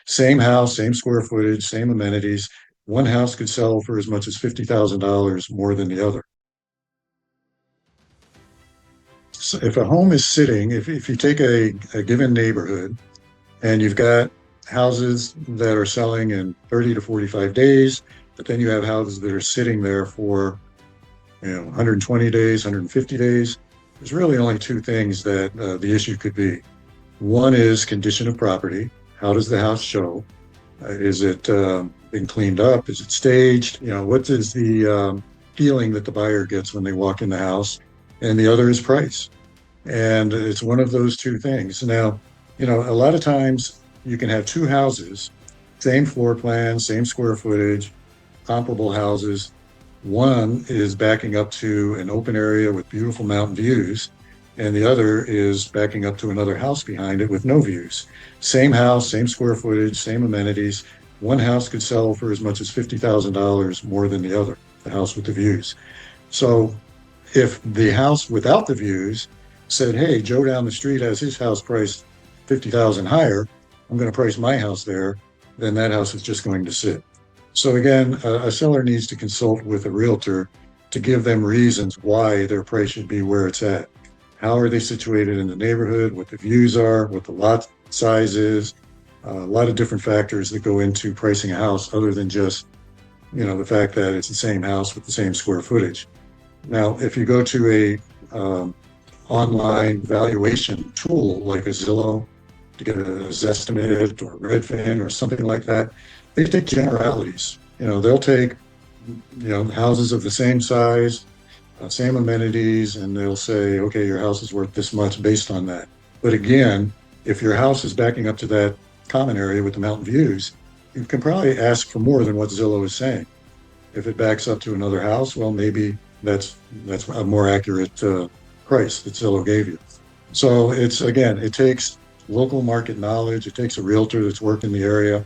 Same house, same square footage, same amenities. One house could sell for as much as $50,000 more than the other. So if a home is sitting, if you take a given neighborhood and you've got houses that are selling in 30 to 45 days, but then you have houses that are sitting there for 120 days, 150 days, there's really only two things that the issue could be. One is condition of property. How does the house show? Is it been cleaned up? Is it staged? What is the feeling that the buyer gets when they walk in the house? And the other is price. And it's one of those two things. Now, a lot of times you can have two houses, same floor plan, same square footage, comparable houses. One is backing up to an open area with beautiful mountain views, and the other is backing up to another house behind it with no views. Same house, same square footage, same amenities. One house could sell for as much as $50,000 more than the other, the house with the views. So if the house without the views said, hey, Joe down the street has his house priced 50,000 higher, I'm going to price my house there, then that house is just going to sit. So again, a seller needs to consult with a realtor to give them reasons why their price should be where it's at. How are they situated in the neighborhood, what the views are, what the lot size is, a lot of different factors that go into pricing a house other than just, the fact that it's the same house with the same square footage. Now, if you go to a online valuation tool like a Zillow to get a Zestimate or Redfin or something like that, they take generalities. They'll take, houses of the same size, same amenities, and they'll say, okay, your house is worth this much based on that. But again, if your house is backing up to that common area with the mountain views, you can probably ask for more than what Zillow is saying. If it backs up to another house, well, maybe that's a more accurate price that Zillow gave you. So it takes local market knowledge. It takes a realtor that's worked in the area.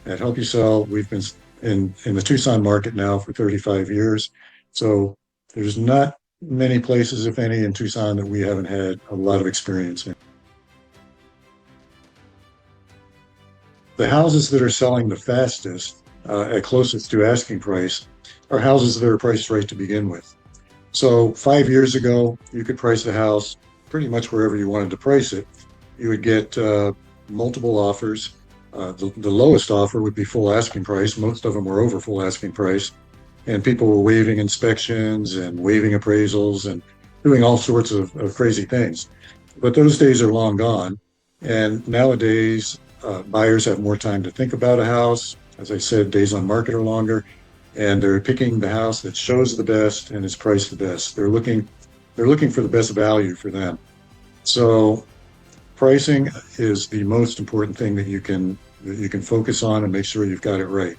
At Help-U-Sell, we've been in the Tucson market now for 35 years. So there's not many places, if any, in Tucson that we haven't had a lot of experience in. The houses that are selling the fastest, at closest to asking price, are houses that are priced right to begin with. So 5 years ago, you could price a house pretty much wherever you wanted to price it. You would get multiple offers. The lowest offer would be full asking price. Most of them were over full asking price. And people were waiving inspections and waiving appraisals and doing all sorts of crazy things. But those days are long gone. And nowadays, buyers have more time to think about a house. As I said, days on market are longer. And they're picking the house that shows the best and is priced the best. They're looking for the best value for them. So pricing is the most important thing that you can focus on and make sure you've got it right.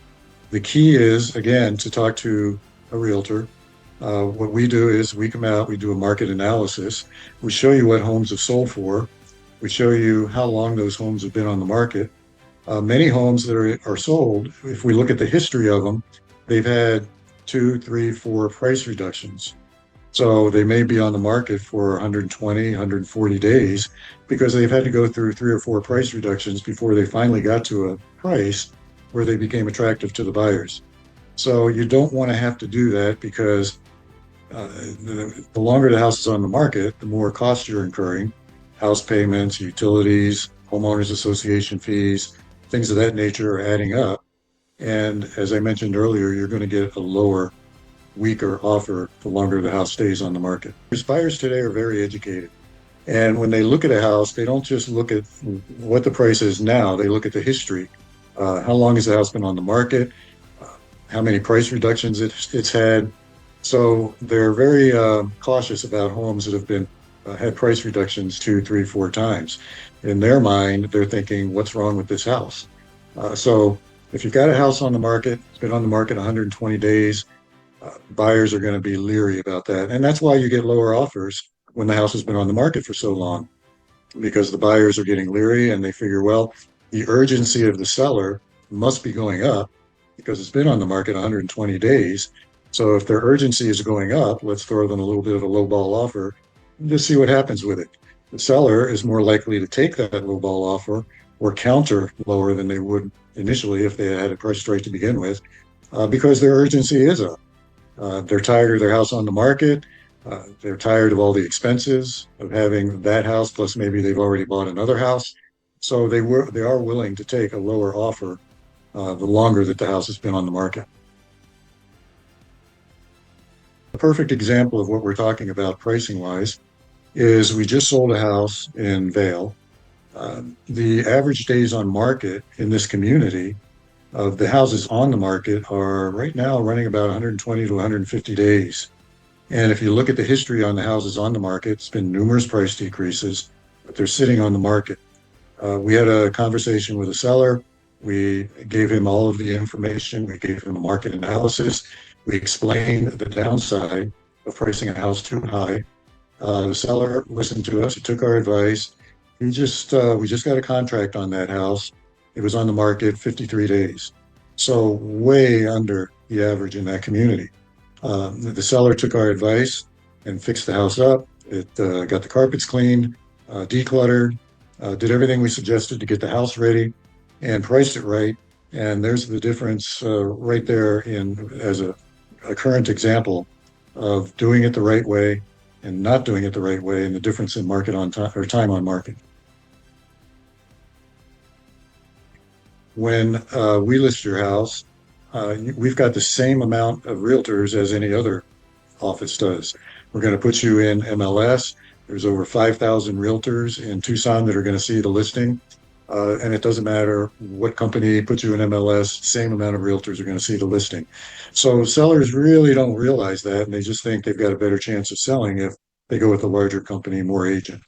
The key is, again, to talk to a realtor. What we do is we come out, we do a market analysis. We show you what homes have sold for. We show you how long those homes have been on the market. Many homes that are sold, if we look at the history of them, they've had 2, 3, 4 price reductions. So they may be on the market for 120, 140 days because they've had to go through 3 or 4 price reductions before they finally got to a price where they became attractive to the buyers. So you don't want to have to do that because the longer the house is on the market, the more costs you're incurring, house payments, utilities, homeowners association fees, things of that nature are adding up. And as I mentioned earlier, you're going to get a lower, weaker offer the longer the house stays on the market. Buyers today are very educated. And when they look at a house, they don't just look at what the price is now, they look at the history. How long has the house been on the market? How many price reductions it's had? So they're very cautious about homes that have been had price reductions 2, 3, 4 times. In their mind, they're thinking, what's wrong with this house? So if you've got a house on the market, it's been on the market 120 days, buyers are going to be leery about that. And that's why you get lower offers when the house has been on the market for so long, because the buyers are getting leery and they figure, well, the urgency of the seller must be going up because it's been on the market 120 days. So if their urgency is going up, let's throw them a little bit of a lowball offer and just see what happens with it. The seller is more likely to take that lowball offer or counter lower than they would initially if they had it priced right to begin with, because their urgency is up. They're tired of their house on the market. They're tired of all the expenses of having that house, plus maybe they've already bought another house. So they are willing to take a lower offer the longer that the house has been on the market. A perfect example of what we're talking about pricing wise is we just sold a house in Vail. The average days on market in this community of the houses on the market are right now running about 120 to 150 days. And if you look at the history on the houses on the market, it's been numerous price decreases, but they're sitting on the market. We had a conversation with a seller. We gave him all of the information. We gave him a market analysis. We explained the downside of pricing a house too high. The seller listened to us. He took our advice. We just got a contract on that house. It was on the market 53 days. So way under the average in that community. The seller took our advice and fixed the house up. It got the carpets cleaned, decluttered, did everything we suggested to get the house ready, and priced it right. And there's the difference right there as a current example of doing it the right way and not doing it the right way, and the difference in market on time or time on market. When we list your house, we've got the same amount of realtors as any other office does. We're going to put you in MLS. There's over 5,000 realtors in Tucson that are going to see the listing. And it doesn't matter what company puts you in MLS, same amount of realtors are going to see the listing. So sellers really don't realize that, and they just think they've got a better chance of selling if they go with a larger company, more agent.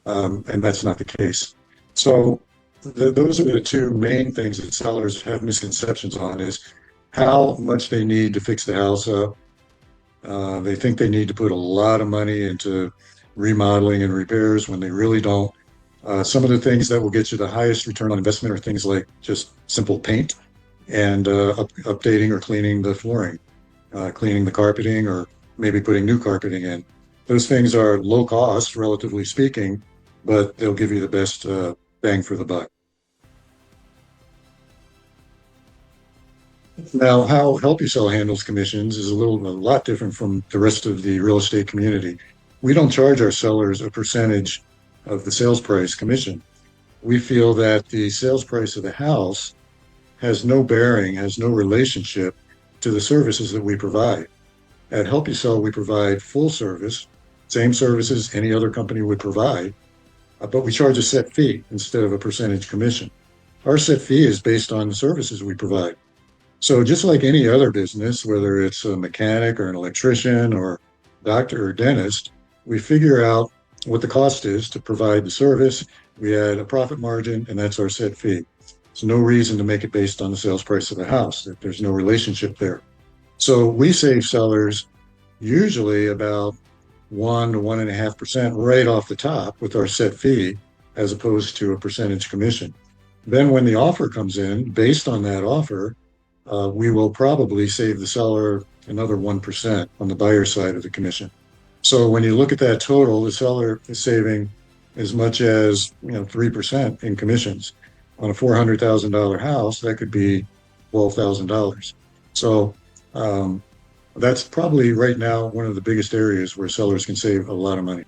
And that's not the case. So those are the two main things that sellers have misconceptions on, is how much they need to fix the house up. They think they need to put a lot of money into remodeling and repairs when they really don't. Some of the things that will get you the highest return on investment are things like just simple paint and updating or cleaning the flooring, cleaning the carpeting, or maybe putting new carpeting in. Those things are low cost, relatively speaking, but they'll give you the best bang for the buck. Now, how Help-U-Sell handles commissions is a lot different from the rest of the real estate community. We don't charge our sellers a percentage of the sales price commission. We feel that the sales price of the house has no bearing, has no relationship to the services that we provide. At Help-U-Sell, we provide full service, same services any other company would provide, but we charge a set fee instead of a percentage commission. Our set fee is based on the services we provide. So just like any other business, whether it's a mechanic or an electrician or doctor or dentist, we figure out what the cost is to provide the service. We add a profit margin, and that's our set fee. There's no reason to make it based on the sales price of the house. There's no relationship there. So we save sellers usually about 1 to 1.5% right off the top with our set fee, as opposed to a percentage commission. Then when the offer comes in, based on that offer, we will probably save the seller another 1% on the buyer side of the commission. So when you look at that total, the seller is saving as much as 3% in commissions. On a $400,000 house, that could be $12,000. So that's probably right now one of the biggest areas where sellers can save a lot of money.